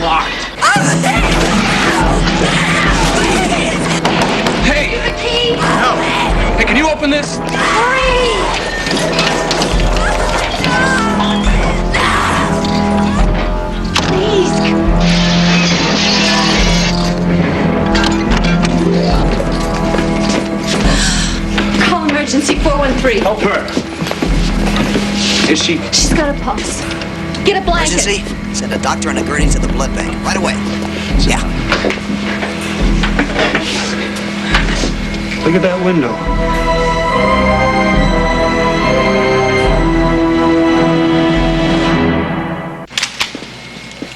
locked. Hey! No! Hey, can you open this? Call emergency 413. Help her. Is she? She's got a pulse. Get a blanket. Emergency? Send a doctor and a gurney to the blood bank. Right away. Yeah. Look at that window.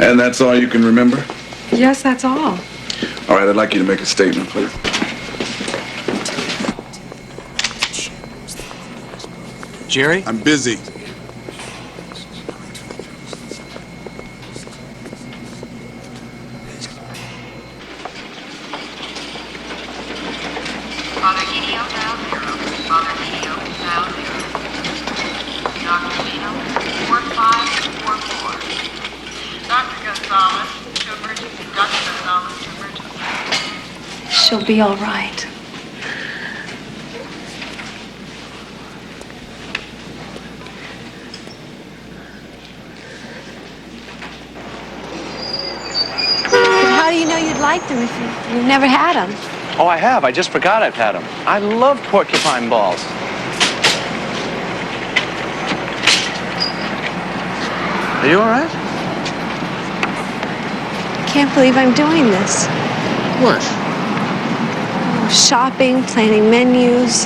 And that's all you can remember? Yes, that's all. All right, I'd like you to make a statement, please. Jerry? I'm busy. Father Genio, dial 0. Father Genio, dial 0. Dr. Genio, 4544. Dr. Gonzalez to emergency. Dr. Gonzalez to emergency. She'll be all right. How do you know you'd like them if you've never had them? Oh, I have. I just forgot I've had them. I love porcupine balls. Are you all right? Can't believe I'm doing this. What? Shopping, planning menus.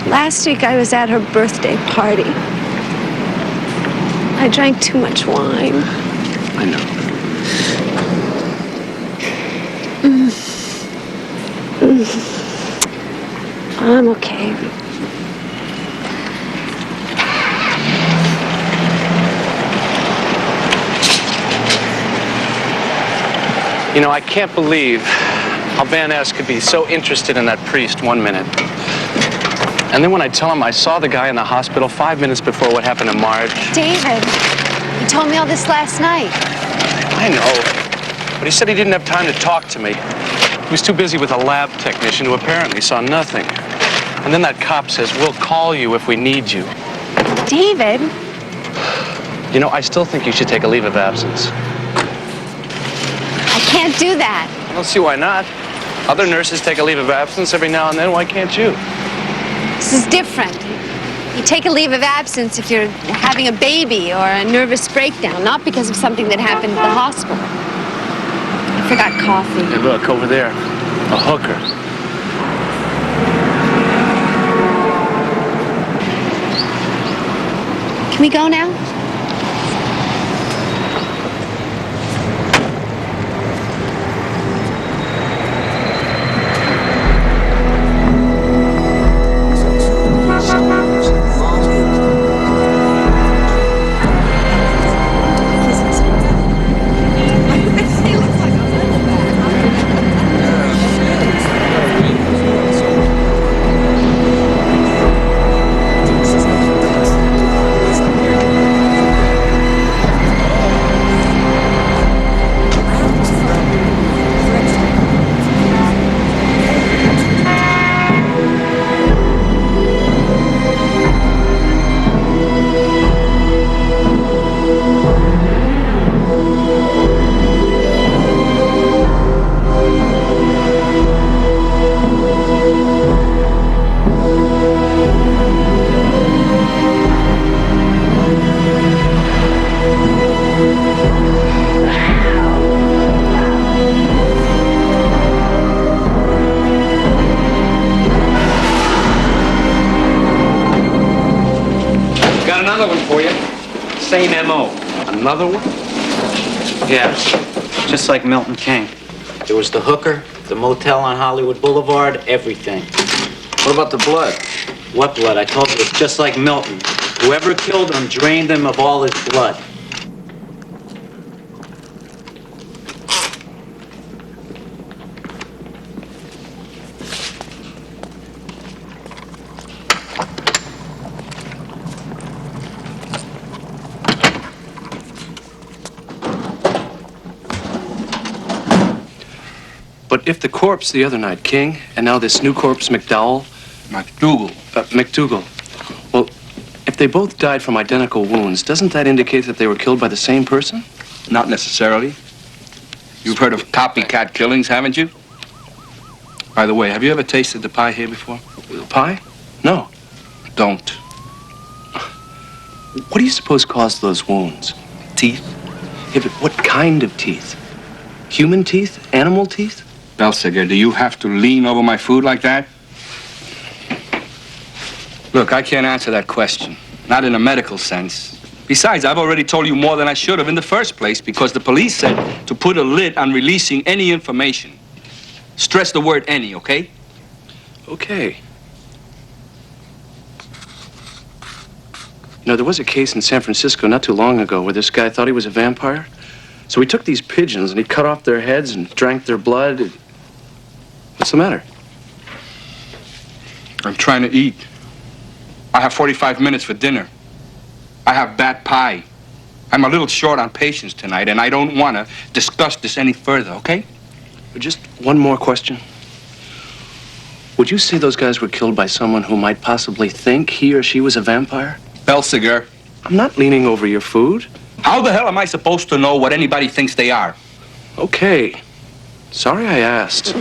Last week I was at her birthday party. I drank too much wine. I know. I'm okay. You know, I can't believe how Van Ness could be so interested in that priest 1 minute. And then when I tell him I saw the guy in the hospital 5 minutes before what happened to Marge. David, you told me all this last night. I know. But he said he didn't have time to talk to me. He was too busy with a lab technician who apparently saw nothing. And then that cop says, we'll call you if we need you. David? You know, I still think you should take a leave of absence. I can't do that. I don't see why not. Other nurses take a leave of absence every now and then. Why can't you? This is different. You take a leave of absence if you're having a baby or a nervous breakdown, not because of something that happened at the hospital. I forgot coffee. Hey, look, over there. A hooker. Can we go now? Another one for you. Same M.O. Another one? Yeah, just like Milton King. There was the hooker, the motel on Hollywood Boulevard, everything. What about the blood? What blood? I told you, it's just like Milton. Whoever killed him drained him of all his blood. But if the corpse the other night, King, and now this new corpse, McDowell, McDougal. Well, if they both died from identical wounds, doesn't that indicate that they were killed by the same person? Not necessarily. You've heard of copycat killings, haven't you? By the way, have you ever tasted the pie here before? Pie? No. Don't. What do you suppose caused those wounds? Teeth? Yeah, but what kind of teeth? Human teeth? Animal teeth? Belsiger, do you have to lean over my food like that? Look, I can't answer that question. Not in a medical sense. Besides, I've already told you more than I should have in the first place because the police said to put a lid on releasing any information. Stress the word any, okay? Okay. You know, there was a case in San Francisco not too long ago where this guy thought he was a vampire. So he took these pigeons and he cut off their heads and drank their blood. What's the matter? I'm trying to eat. I have 45 minutes for dinner. I have bad pie. I'm a little short on patience tonight, and I don't want to discuss this any further, okay? Just one more question. Would you say those guys were killed by someone who might possibly think he or she was a vampire? Belsiger. I'm not leaning over your food. How the hell am I supposed to know what anybody thinks they are? Okay. Sorry I asked.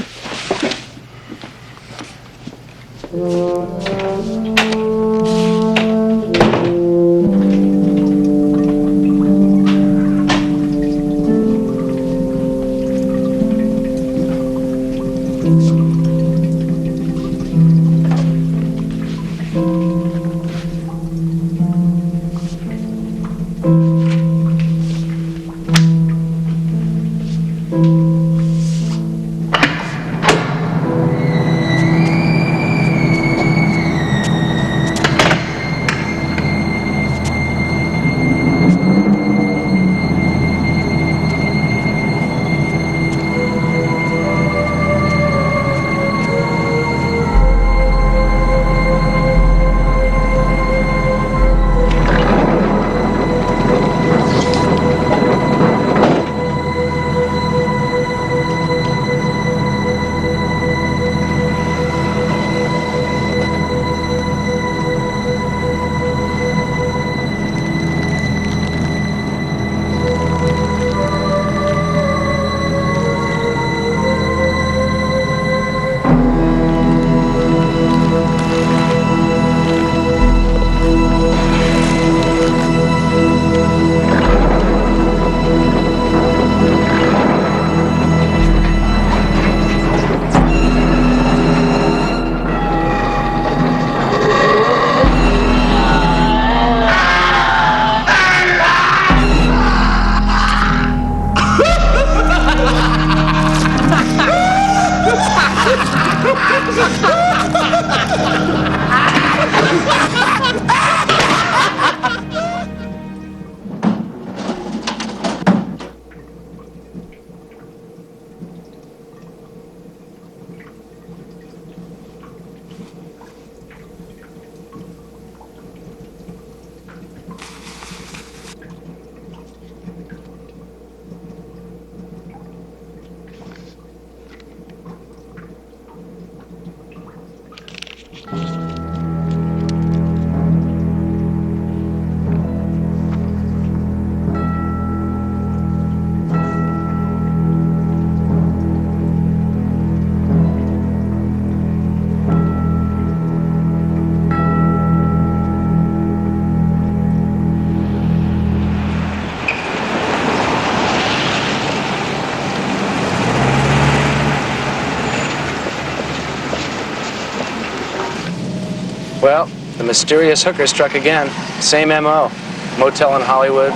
Well, the mysterious hooker struck again. Same M.O. Motel in Hollywood,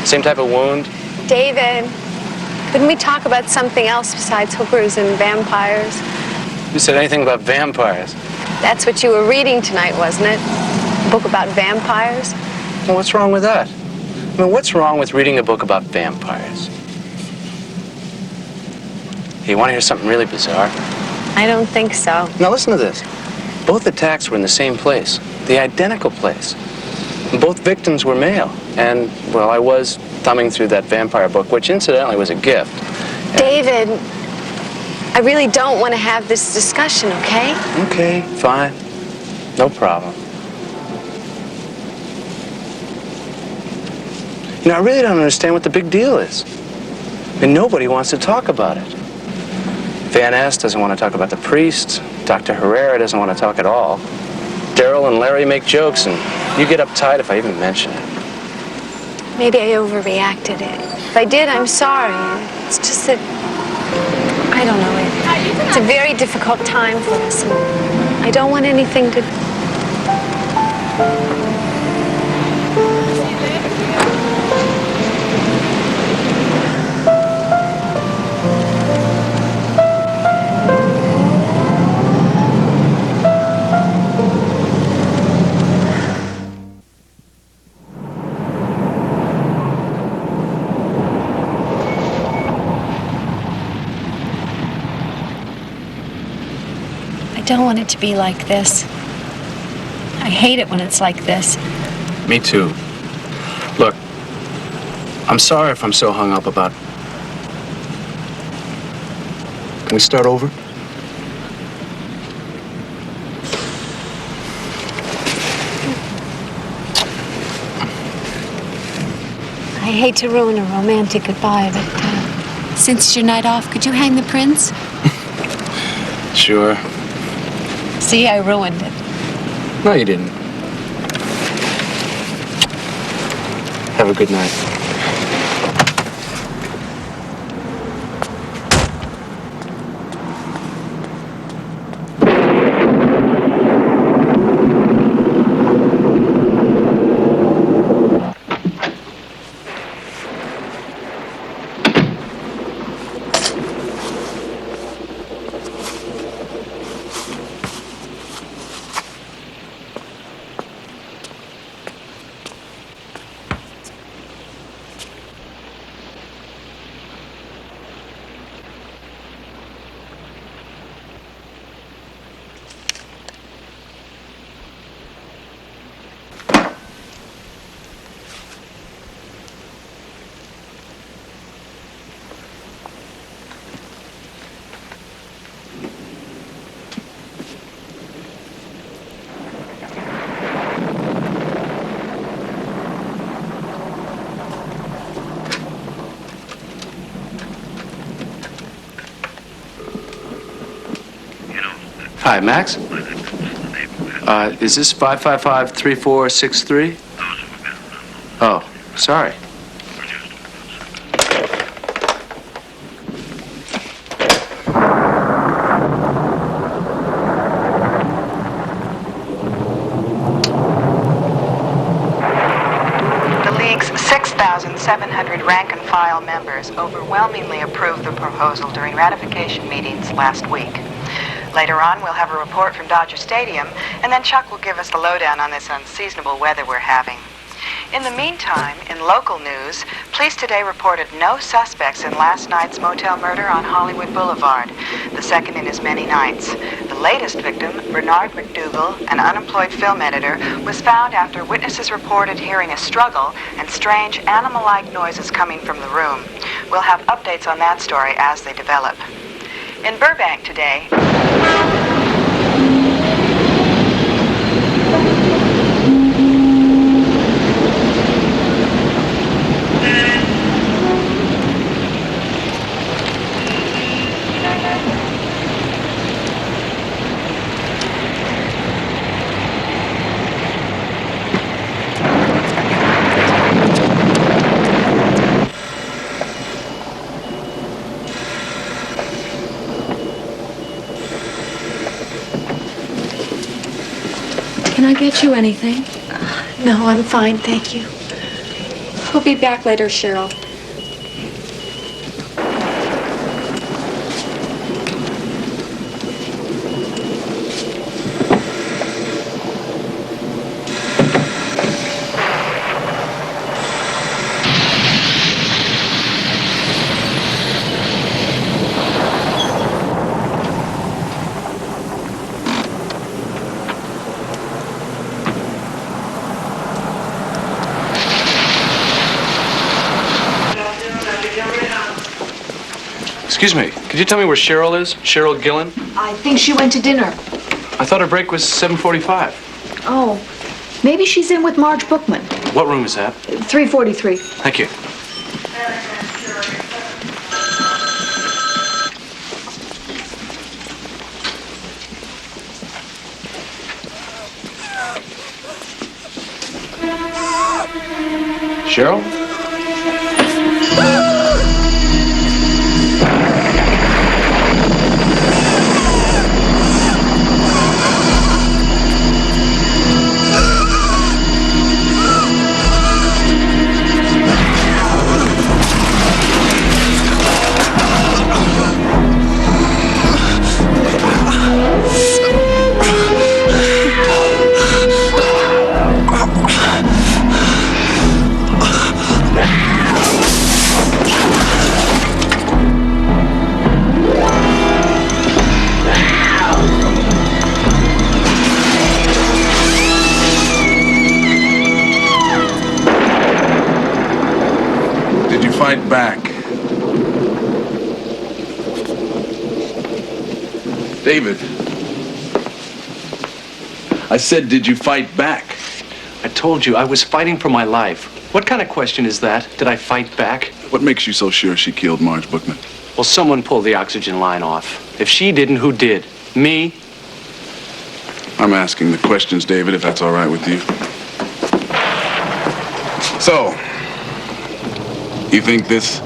same type of wound. David, couldn't we talk about something else besides hookers and vampires? Who said anything about vampires? That's what you were reading tonight, wasn't it? A book about vampires? Well, what's wrong with that? I mean, what's wrong with reading a book about vampires? Hey, you want to hear something really bizarre? I don't think so. Now listen to this. Both attacks were in the same place, the identical place. Both victims were male. And, well, I was thumbing through that vampire book, which incidentally was a gift. David, I really don't want to have this discussion, okay? Okay, fine. No problem. You know, I really don't understand what the big deal is. And nobody wants to talk about it. Van Ness doesn't want to talk about the priest. Dr. Herrera doesn't want to talk at all. Daryl and Larry make jokes, and you get uptight if I even mention it. Maybe I overreacted. If I did, I'm sorry. It's just that, I don't know. It's a very difficult time for us. And I don't want anything to... I don't want it to be like this. I hate it when it's like this. Me too. Look, I'm sorry if I'm so hung up about... Can we start over? I hate to ruin a romantic goodbye, but since it's your night off, could you hang the prince? Sure. See, I ruined it. No, you didn't. Have a good night. Hi, Max? Is this 555-3463? Oh, sorry. The League's 6,700 rank-and-file members overwhelmingly approved the proposal during ratification meetings last week. Later on, we'll have a report from Dodger Stadium, and then Chuck will give us the lowdown on this unseasonable weather we're having. In the meantime, in local news, police today reported no suspects in last night's motel murder on Hollywood Boulevard, the second in as many nights. The latest victim, Bernard McDougal, an unemployed film editor, was found after witnesses reported hearing a struggle and strange animal-like noises coming from the room. We'll have updates on that story as they develop. In Burbank today... Can I get you anything? No, I'm fine, thank you. We'll be back later, Cheryl. Excuse me, could you tell me where Cheryl is? Cheryl Gillen? I think she went to dinner. I thought her break was 7:45. Oh, maybe she's in with Marge Bookman. What room is that? 343. Thank you. Cheryl? Fight back. David. I said, did you fight back? I told you I was fighting for my life. What kind of question is that? Did I fight back? What makes you so sure she killed Marge Bookman? Well, someone pulled the oxygen line off. If she didn't, who did? Me? I'm asking the questions, David, if that's all right with you. So, you think this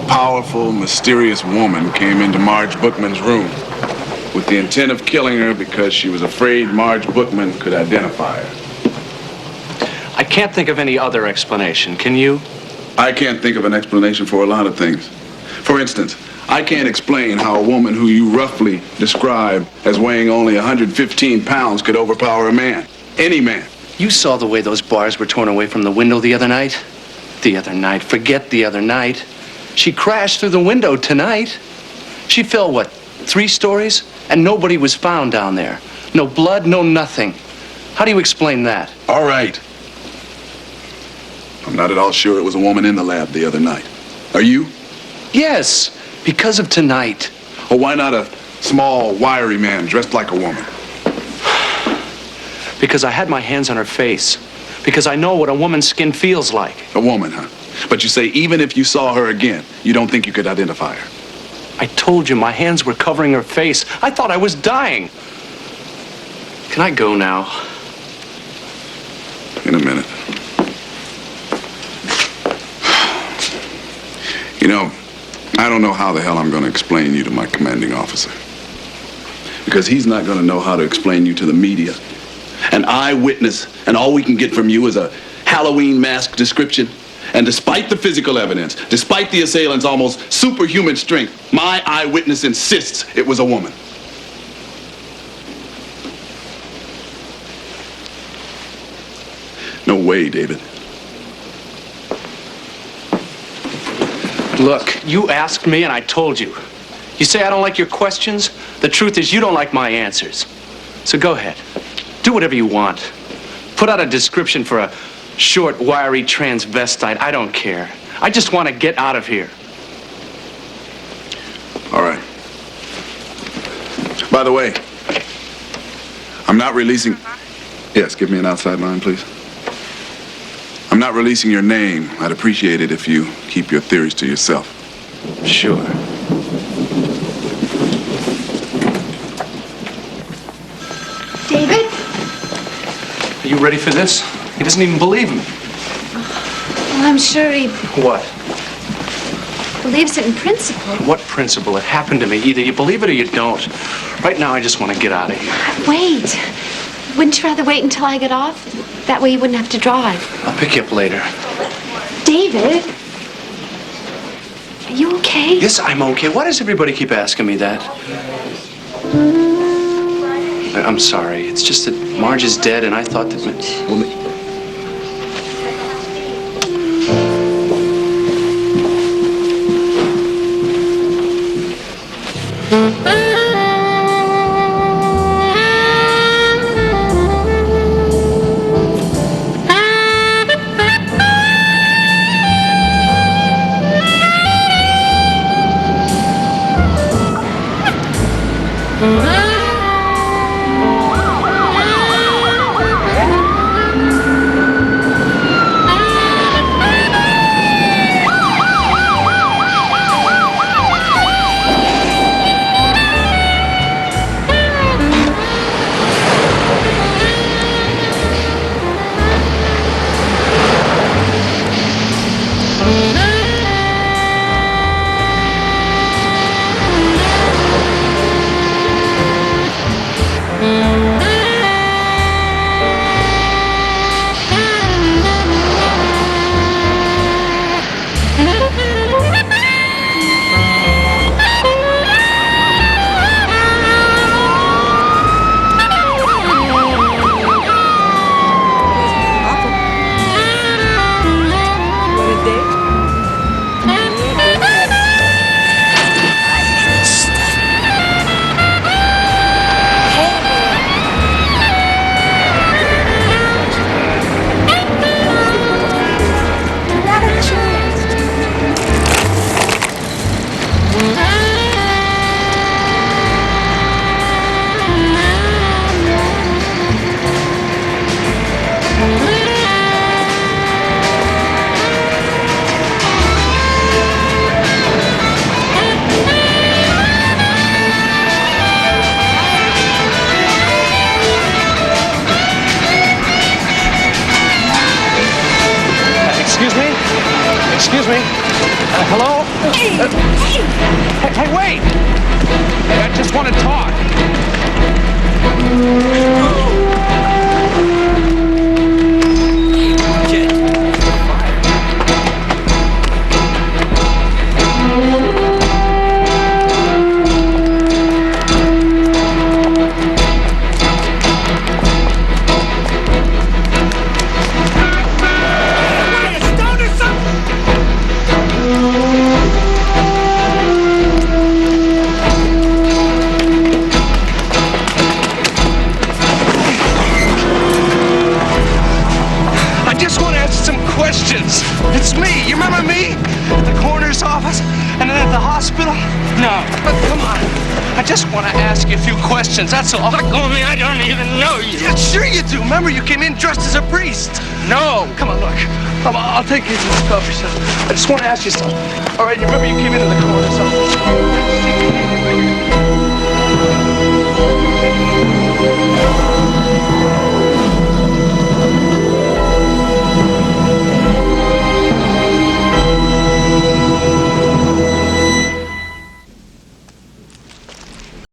powerful, mysterious woman came into Marge Bookman's room with the intent of killing her because she was afraid Marge Bookman could identify her? I can't think of any other explanation. Can you? I can't think of an explanation for a lot of things. For instance, I can't explain how a woman who you roughly describe as weighing only 115 pounds could overpower a man. Any man. You saw the way those bars were torn away from the window the other night? The other night. Forget the other night. She crashed through the window tonight. She fell, what, 3 stories? And nobody was found down there. No blood, no nothing. How do you explain that? All right. I'm not at all sure it was a woman in the lab the other night. Are you? Yes, because of tonight. Or why not a small, wiry man dressed like a woman? Because I had my hands on her face. Because I know what a woman's skin feels like. A woman, huh? But you say even if you saw her again, you don't think you could identify her? I told you my hands were covering her face. I thought I was dying. Can I go now? In a minute. You know, I don't know how the hell I'm going to explain you to my commanding officer. Because he's not going to know how to explain you to the media. An eyewitness, and all we can get from you is a Halloween mask description. And despite the physical evidence, despite the assailant's almost superhuman strength, my eyewitness insists it was a woman. No way, David. Look, you asked me and I told you. You say I don't like your questions? The truth is you don't like my answers. So go ahead. Do whatever you want. Put out a description for a short, wiry transvestite. I don't care. I just want to get out of here. All right. By the way, I'm not releasing... Yes, give me an outside line, please. I'm not releasing your name. I'd appreciate it if you keep your theories to yourself. Sure. David? Are you ready for this? He doesn't even believe me. Well, I'm sure he What? believes it in principle. What principle? It happened to me. Either you believe it or you don't. Right now, I just want to get out of here. Wait. Wouldn't you rather wait until I get off? That way you wouldn't have to drive. I'll pick you up later. David? Are you okay? Yes, I'm okay. Why does everybody keep asking me that? I'm sorry. It's just that Marge is dead, and I thought that... Well, Excuse me. Hello? Hey, wait! Hey, I just want to talk. Questions. It's me. You remember me? At the coroner's office and then at the hospital? No. But come on. I just want to ask you a few questions. That's all. Look, me, I don't even know you. Yeah, sure you do. Remember, you came in dressed as a priest. No. Come on, look. I'll take you to the coffee shop. I just want to ask you something. All right, you remember you came into the corner?